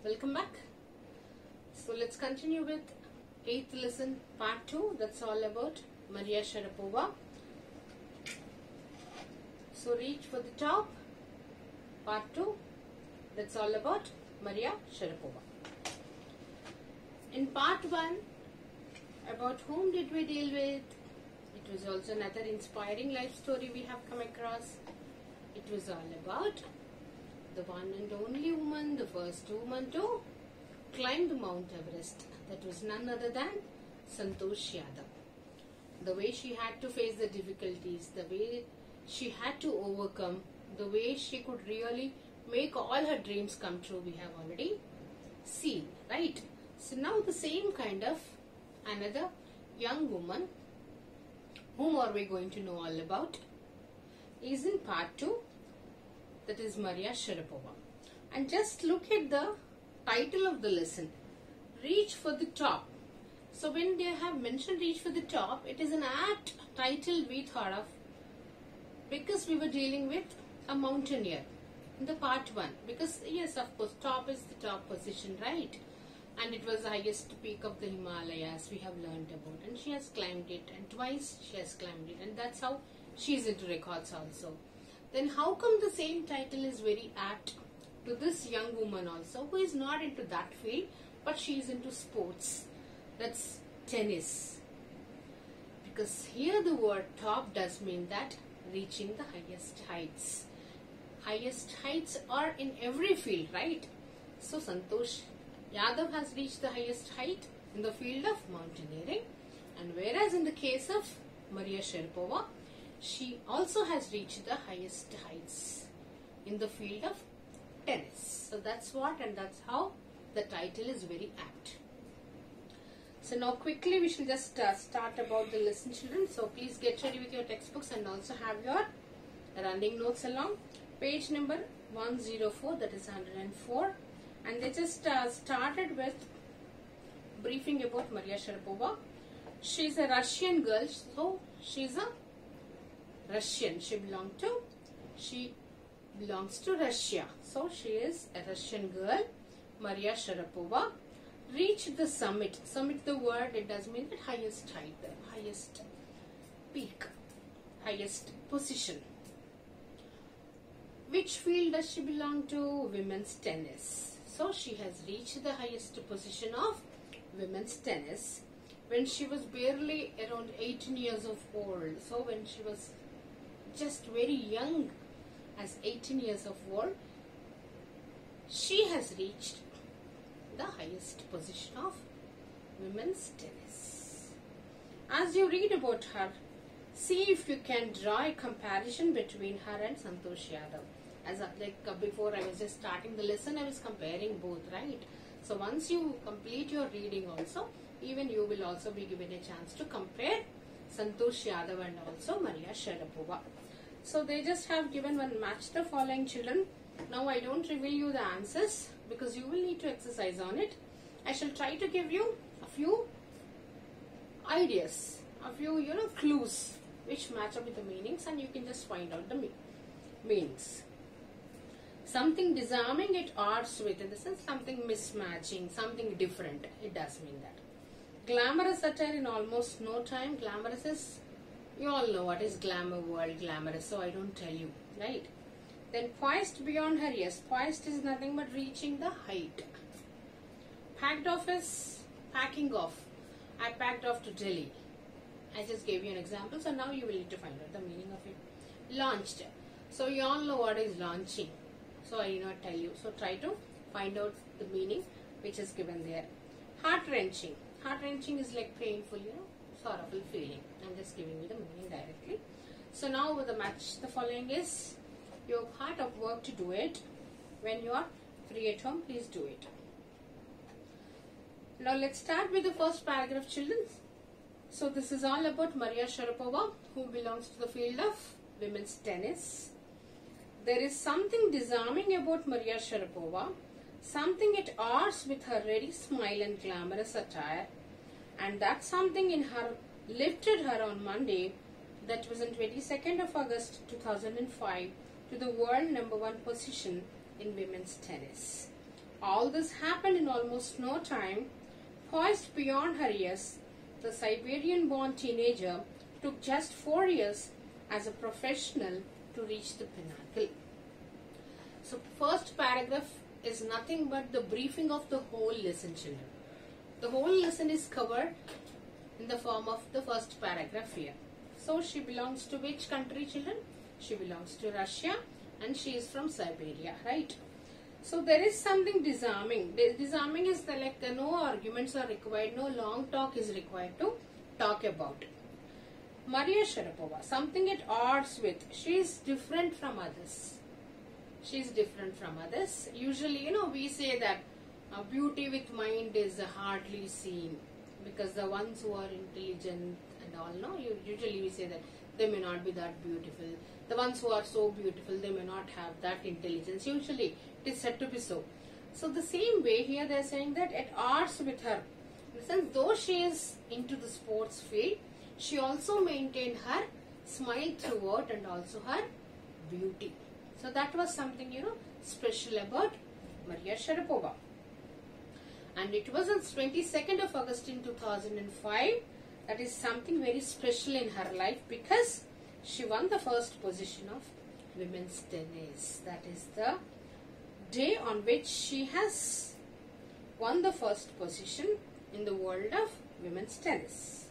Welcome back. So let's continue with 8th lesson part 2. That's all about Maria Sharapova. So reach for the top. Part 2. That's all about Maria Sharapova. In part 1, about whom did we deal with? It was also another inspiring life story we have come across. It was all about the one and only woman, the first woman to climb the Mount Everest. That was none other than Santosh Yadav. The way she had to face the difficulties, the way she had to overcome, the way she could really make all her dreams come true, we have already seen, right? So now the same kind of another young woman, whom are we going to know all about, is in part 2. That is Maria Sharapova. And just look at the title of the lesson, Reach for the Top. So when they have mentioned Reach for the Top, it is an apt title we thought of because we were dealing with a mountaineer in the part 1. Because yes, of course, top is the top position, right? And it was the highest peak of the Himalayas we have learned about. And she has climbed it, and twice she has climbed it. And that's how she is into records also. Then how come the same title is very apt to this young woman also, who is not into that field, but she is into sports. That's tennis. Because here the word top does mean that reaching the highest heights. Highest heights are in every field, right? So Santosh Yadav has reached the highest height in the field of mountaineering. And whereas in the case of Maria Sharapova, she also has reached the highest heights in the field of tennis. So that's what, and that's how the title is very apt. So now quickly we shall just start about the lesson, children. So please get ready with your textbooks and also have your running notes along. Page number 104, that is 104. And they just started with briefing about Maria Sharapova. She is a Russian girl, so she is a Russian. She belongs to Russia. So she is a Russian girl, Maria Sharapova. Reached the summit. Summit, the word, it does mean the highest height, the highest peak, highest position. Which field does she belong to? Women's tennis. So she has reached the highest position of women's tennis when she was barely around 18 years of old. So when she was just very young, as 18 years of old, she has reached the highest position of women's tennis. As you read about her, see if you can draw a comparison between her and Santosh Yadav. As before I was just starting the lesson, I was comparing both, right? So once you complete your reading also, even you will also be given a chance to compare Santosh Yadav and also Maria Sharapova. So they just have given one match the following, children. Now I don't reveal you the answers because you will need to exercise on it. I shall try to give you a few ideas, a few clues which match up with the meanings, and you can just find out the meanings. Something disarming at odds with, in the sense something mismatching, something different. It does mean that. Glamorous attire in almost no time. Glamorous is, you all know what is glamour world, glamorous, so I don't tell you, right? Then poised beyond her, yes, poised is nothing but reaching the height. Packed off is packing off. I packed off to Delhi. I just gave you an example, so now you will need to find out the meaning of it. Launched. So you all know what is launching. So I did not tell you. So try to find out the meaning which is given there. Heart-wrenching. Heart-wrenching is like painful, sorrowful feeling. I'm just giving you the meaning directly. So now with the match, the following is, you have part of work to do it. When you are free at home, please do it. Now let's start with the first paragraph, children. So this is all about Maria Sharapova, who belongs to the field of women's tennis. There is something disarming about Maria Sharapova, something at odds with her ready smile and glamorous attire, and that something in her lifted her on Monday, that was on 22nd of August 2005, to the world #1 position in women's tennis. All this happened in almost no time. Poised beyond her years, the Siberian-born teenager took just 4 years as a professional to reach the pinnacle. So first paragraph is nothing but the briefing of the whole lesson, children. The whole lesson is covered in the form of the first paragraph here. So she belongs to which country, children? She belongs to Russia and she is from Siberia, right? So there is something disarming. Disarming is no arguments are required, no long talk is required to talk about. Maria Sharapova, something at odds with. She is different from others. She is different from others. Usually, we say that beauty with mind is hardly seen, because the ones who are intelligent and all, usually we say that they may not be that beautiful. The ones who are so beautiful, they may not have that intelligence. Usually, it is said to be so. So the same way here they are saying that at odds with her. In the sense, though she is into the sports field, she also maintained her smile throughout and also her beauty. So that was something, special about Maria Sharapova. And it was on 22nd of August in 2005. That is something very special in her life, because she won the first position of women's tennis. That is the day on which she has won the first position in the world of women's tennis.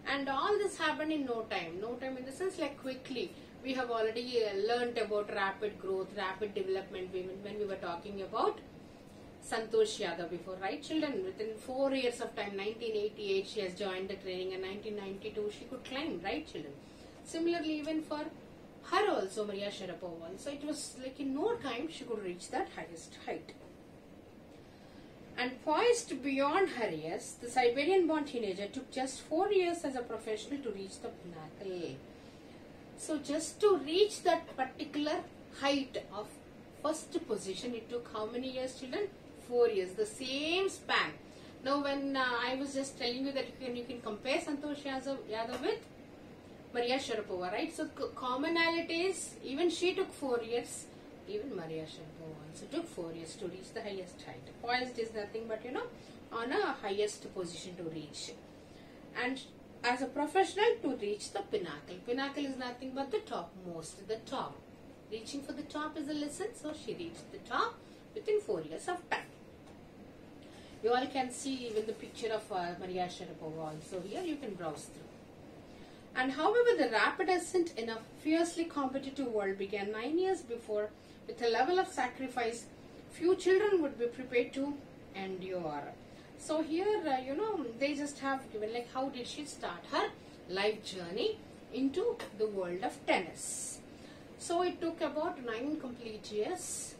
And all this happened in no time. No time in the sense quickly. We have already learnt about rapid growth, rapid development when we were talking about Santosh Yadav before, right, children? Within 4 years of time, 1988, she has joined the training, and 1992 she could climb, right, children? Similarly, even for her also, Maria Sharapova also, it was in no time she could reach that highest height. And poised beyond her years, the Siberian-born teenager took just 4 years as a professional to reach the pinnacle. So just to reach that particular height of first position, it took how many years, children? 4 years, the same span. Now when I was just telling you that you can compare Santosh Yadav with Maria Sharapova, right? So commonality is, even she took 4 years, even Maria Sharapova also took 4 years to reach the highest height. Poised is nothing but, on a highest position to reach. And as a professional to reach the pinnacle. Pinnacle is nothing but the topmost, the top. Reaching for the top is a lesson, so she reached the top within 4 years of time. You all can see even the picture of Maria Sharapova also here, you can browse through. And however, the rapid ascent in a fiercely competitive world began 9 years before with a level of sacrifice few children would be prepared to endure. So here, they just have given how did she start her life journey into the world of tennis. So it took about 9 complete years,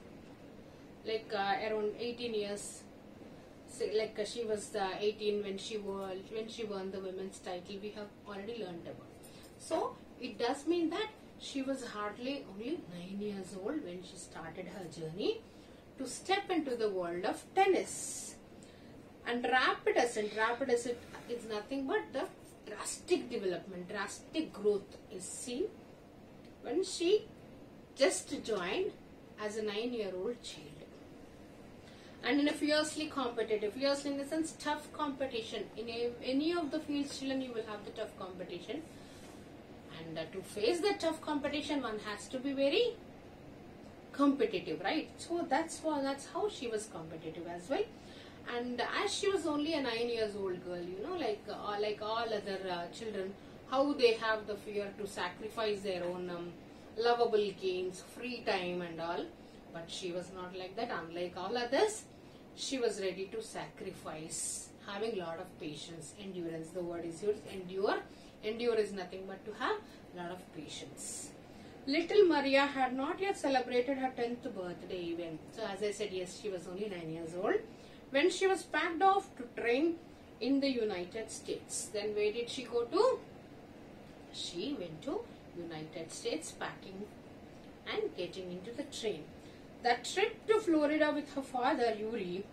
around 18 years. So, she was 18 when she won the women's title. We have already learned about. So it does mean that she was hardly only 9 years old when she started her journey to step into the world of tennis. And rapid ascent is nothing but the drastic development, drastic growth is seen when she just joined as a 9-year-old child. And in a fiercely competitive, fiercely in the sense tough competition. In any of the fields, children, you will have the tough competition. And to face the tough competition, one has to be very competitive, right? So that's how she was competitive as well. And as she was only a 9 years old girl, like all other children, how they have the fear to sacrifice their own lovable games, free time and all. But she was not like that. Unlike all others, she was ready to sacrifice, having a lot of patience, endurance. The word is used, endure. Endure is nothing but to have a lot of patience. Little Maria had not yet celebrated her 10th birthday even. So as I said, yes, she was only 9 years old when she was packed off to train in the United States. Then where did she go to? She went to United States, packing and getting into the train. The trip to Florida with her father, Yuri,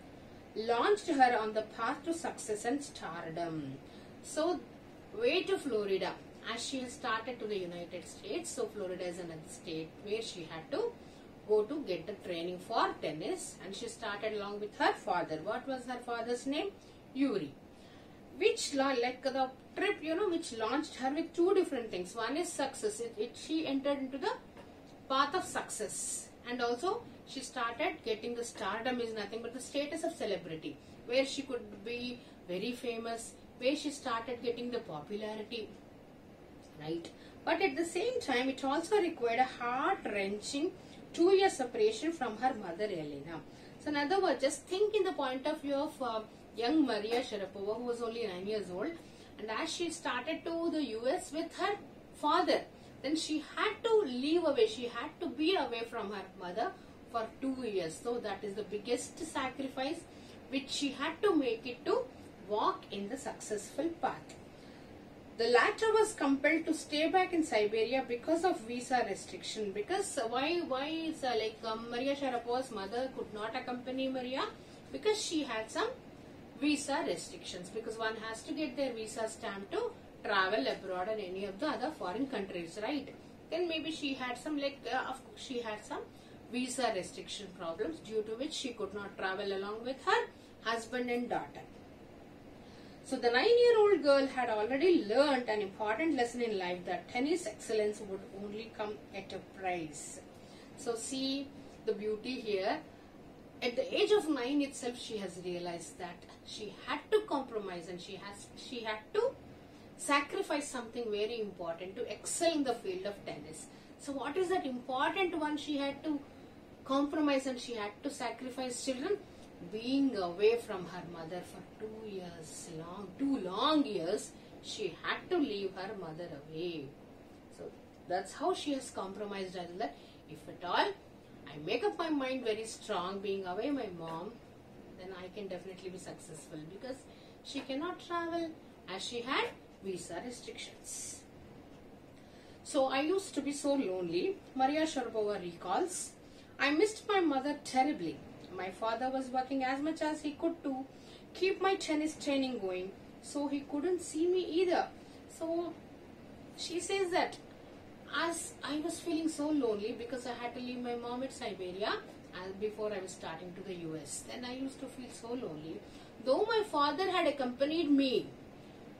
launched her on the path to success and stardom. So, way to Florida, as she has started to the United States. So, Florida is another state where she had to go to get the training for tennis, and she started along with her father. What was her father's name? Yuri. Which like the trip, which launched her with two different things. One is success. She entered into the path of success, and also she started getting the stardom is nothing but the status of celebrity, where she could be very famous, where she started getting the popularity, right? But at the same time, it also required a heart-wrenching 2-year separation from her mother, Elena. So in other words, just think in the point of view of young Maria Sharapova, who was only 9 years old, and as she started to the US with her father, then she had to leave away, she had to be away from her mother for 2 years. So that is the biggest sacrifice which she had to make it to walk in the successful path. The latter was compelled to stay back in Siberia because of visa restriction. Because why Maria Sharapova's mother could not accompany Maria? Because she had some visa restrictions. Because one has to get their visa stamp to travel abroad in any of the other foreign countries, right? Then maybe she had some she had some visa restriction problems, due to which she could not travel along with her husband and daughter. So the 9-year-old girl had already learnt an important lesson in life, that tennis excellence would only come at a price. So see the beauty here. At the age of 9 itself, she has realized that she had to compromise, and she had to sacrifice something very important to excel in the field of tennis. So what is that important one she had to compromise and she had to sacrifice, children? Being away from her mother for 2 years, two long years, she had to leave her mother away. So that's how she has compromised, that if at all I make up my mind very strong, being away my mom, then I can definitely be successful, because she cannot travel as she had visa restrictions. So I used to be so lonely, Maria Sharapova recalls. I missed my mother terribly. My father was working as much as he could to keep my tennis training going, so he couldn't see me either. So she says that as I was feeling so lonely because I had to leave my mom at Siberia before I was starting to the US, then I used to feel so lonely. Though my father had accompanied me,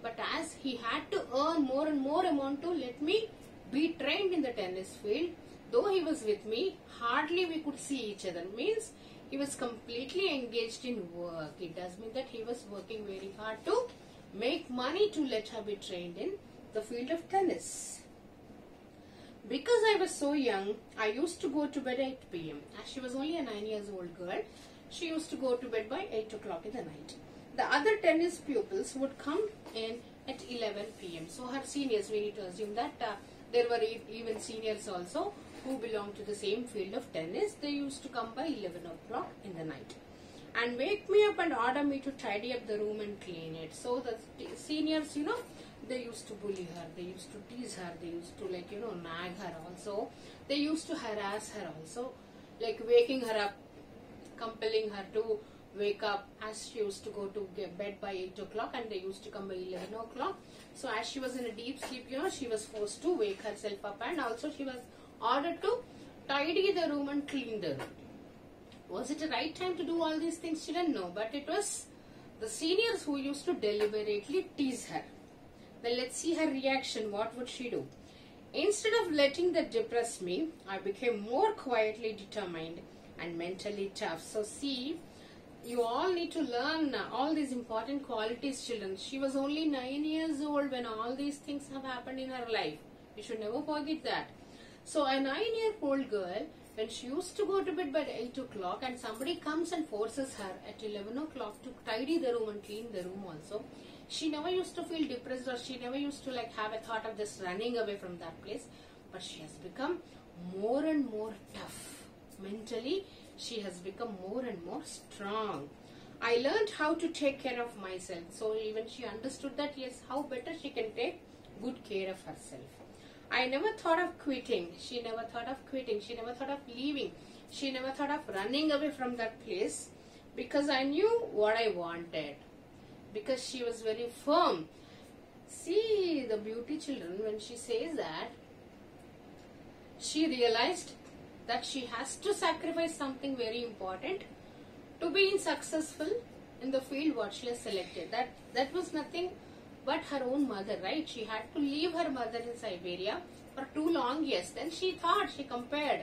but as he had to earn more and more amount to let me be trained in the tennis field, though he was with me, hardly we could see each other. Means he was completely engaged in work. It does mean that he was working very hard to make money to let her be trained in the field of tennis. Because I was so young, I used to go to bed at 8 p.m. As she was only a 9-year-old girl, she used to go to bed by 8 o'clock in the night. The other tennis pupils would come in at 11 p.m. So her seniors, we need to assume that there were even seniors also who belonged to the same field of tennis. They used to come by 11 o'clock in the night and wake me up and order me to tidy up the room and clean it. So the seniors, they used to bully her, they used to tease her, they used to nag her also. They used to harass her also, like waking her up, compelling her to wake up, as she used to go to bed by 8 o'clock and they used to come by 11 o'clock. So as she was in a deep sleep, she was forced to wake herself up, and also she was ordered to tidy the room and clean the room. Was it the right time to do all these things? She didn't know, but it was the seniors who used to deliberately tease her. Then let's see her reaction. What would she do? Instead of letting that depress me, I became more quietly determined and mentally tough. So see, you all need to learn all these important qualities, children. She was only 9 years old when all these things have happened in her life. You should never forget that. So a 9-year-old girl, when she used to go to bed by 8 o'clock and somebody comes and forces her at 11 o'clock to tidy the room and clean the room also, she never used to feel depressed, or she never used to have a thought of just running away from that place. But she has become more and more tough. Mentally, she has become more and more strong. I learned how to take care of myself. So even she understood that, yes, how better she can take good care of herself. I never thought of quitting. She never thought of quitting. She never thought of leaving. She never thought of running away from that place, because I knew what I wanted. Because she was very firm. See the beauty, children, when she says that, she realized that she has to sacrifice something very important to be successful in the field what she has selected. That was nothing but her own mother, right? She had to leave her mother in Siberia for too long years. Then she thought, she compared,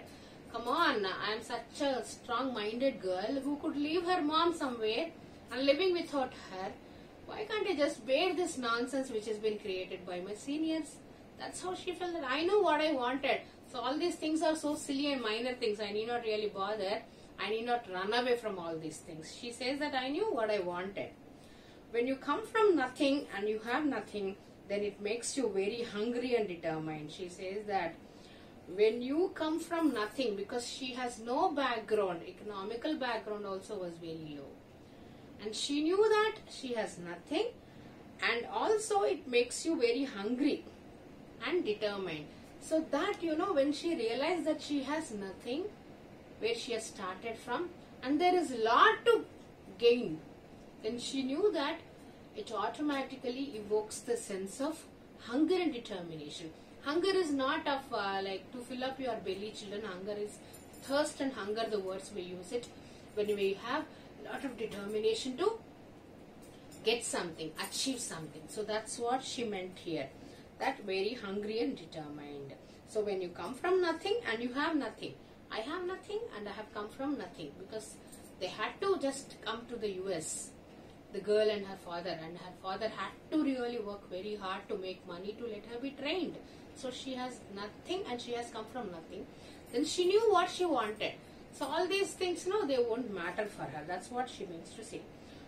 come on, I am such a strong-minded girl who could leave her mom somewhere and living without her. Why can't I just bear this nonsense which has been created by my seniors? That's how she felt, that I know what I wanted. So all these things are so silly and minor things. I need not really bother. I need not run away from all these things. She says that I knew what I wanted. When you come from nothing and you have nothing, then it makes you very hungry and determined. She says that when you come from nothing, because she has no background, economical background also was very low. And she knew that she has nothing, and also it makes you very hungry and determined. So that, when she realized that she has nothing, where she has started from, and there is a lot to gain, then she knew that it automatically evokes the sense of hunger and determination. Hunger is not of like to fill up your belly, children. Hunger is thirst and hunger, the words we use it when we have a lot of determination to get something, achieve something. So that's what she meant here, that very hungry and determined. So when you come from nothing and you have nothing, I have nothing and I have come from nothing, because they had to just come to the US, the girl and her father had to really work very hard to make money to let her be trained. So she has nothing and she has come from nothing. Then she knew what she wanted. So all these things, they won't matter for her. That's what she means to say.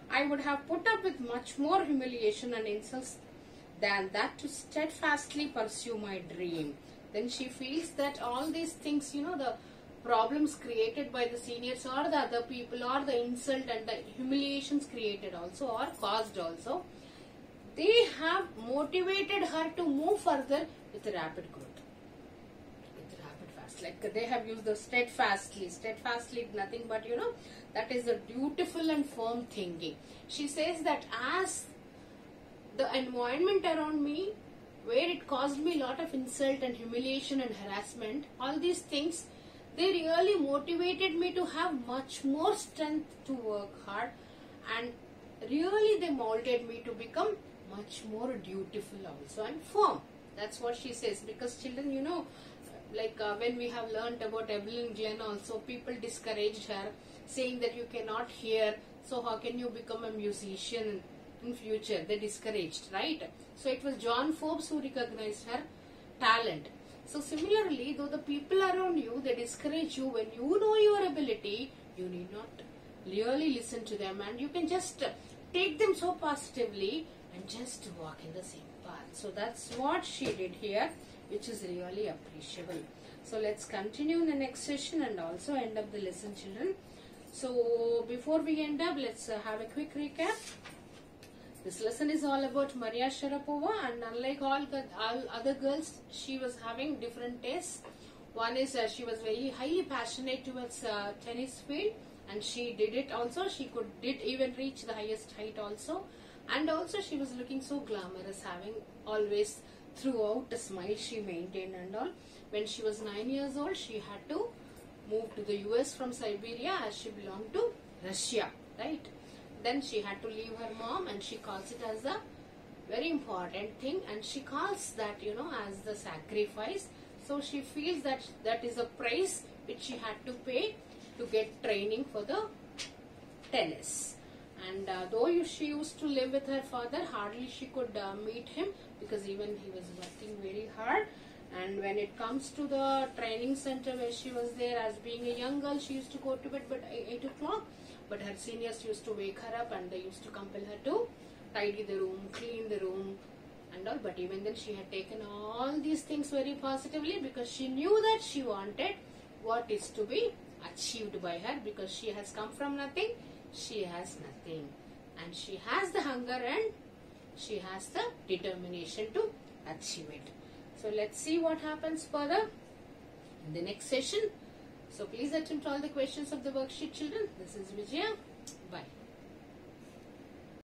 I would have put up with much more humiliation and insults than that to steadfastly pursue my dream. Then she feels that all these things, the problems created by the seniors or the other people, or the insult and the humiliations created also or caused also, they have motivated her to move further with rapid growth. With rapid fast. Like they have used the steadfastly. Steadfastly nothing but, that is a beautiful and firm thinking. She says that as the environment around me, where it caused me a lot of insult and humiliation and harassment, all these things, they really motivated me to have much more strength to work hard, and really they molded me to become much more dutiful also and firm. That's what she says. Because children, when we have learnt about Evelyn Glenn also, people discouraged her, saying that you cannot hear, so how can you become a musician in future? They discouraged, right? So it was John Forbes who recognized her talent. So similarly, though the people around you, they discourage you, when you know your ability, you need not really listen to them, and you can just take them so positively and just walk in the same path. So that's what she did here, which is really appreciable. So let's continue in the next session and also end up the lesson, children. So before we end up, let's have a quick recap. This lesson is all about Maria Sharapova, and unlike all other girls, she was having different tastes. One is she was very highly passionate towards tennis field, and she did it also. She did even reach the highest height also, and also she was looking so glamorous, having always throughout a smile she maintained and all. When she was 9 years old, she had to move to the US from Siberia, as she belonged to Russia, right? Then she had to leave her mom, and she calls it as a very important thing, and she calls that, as the sacrifice. So she feels that that is a price which she had to pay to get training for the tennis. And though she used to live with her father, hardly she could meet him, because even he was working very hard. And when it comes to the training center where she was there, as being a young girl, she used to go to bed but 8 o'clock. But her seniors used to wake her up, and they used to compel her to tidy the room, clean the room and all. But even then she had taken all these things very positively, because she knew that she wanted what is to be achieved by her, because she has come from nothing, she has nothing. And she has the hunger and she has the determination to achieve it. So let's see what happens further in the next session. So please attempt all the questions of the worksheet, children. This is Vijaya. Bye.